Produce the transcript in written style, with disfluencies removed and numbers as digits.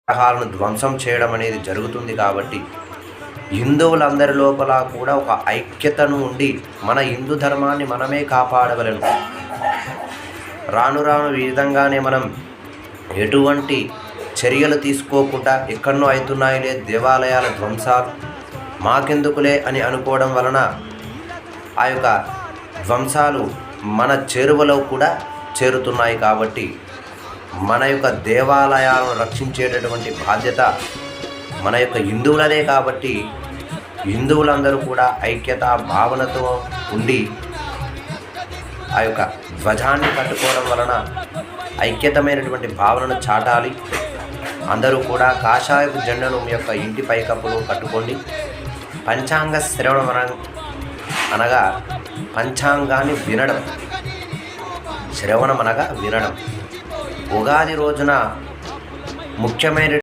విగ్రహాలను ధ్వంసం చేయడం అనేది జరుగుతుంది. కాబట్టి హిందువులందరి లోపల కూడా ఒక ఐక్యతను ఉండి మన హిందూ ధర్మాన్ని మనమే కాపాడవలెను. రాను రాను ఈ విధంగానే మనం ఎటువంటి చర్యలు తీసుకోకుండా ఎక్కడనో అవుతున్నాయిలే దేవాలయాల ధ్వంసాలు, మాకెందుకులే అని అనుకోవడం వలన ఆ యొక్క ధ్వంసాలు మన చేరువలో కూడా చేరుతున్నాయి. కాబట్టి మన యొక్క దేవాలయాలను రక్షించేటటువంటి బాధ్యత మన యొక్క హిందువులదే. కాబట్టి హిందువులందరూ కూడా ఐక్యతా భావనతో ఉండి ఆ యొక్క ధ్వజాన్ని కట్టుకోవడం వలన ఐక్యతమైనటువంటి భావనను చాటాలి. అందరూ కూడా కాషాయపు జెండాను మీ యొక్క ఇంటి పైకప్పులు కట్టుకోండి. పంచాంగ శ్రవణం అనగా పంచాంగాన్ని వినడం, శ్రవణం అనగా వినడం. ఉగాది రోజున ముఖ్యమైన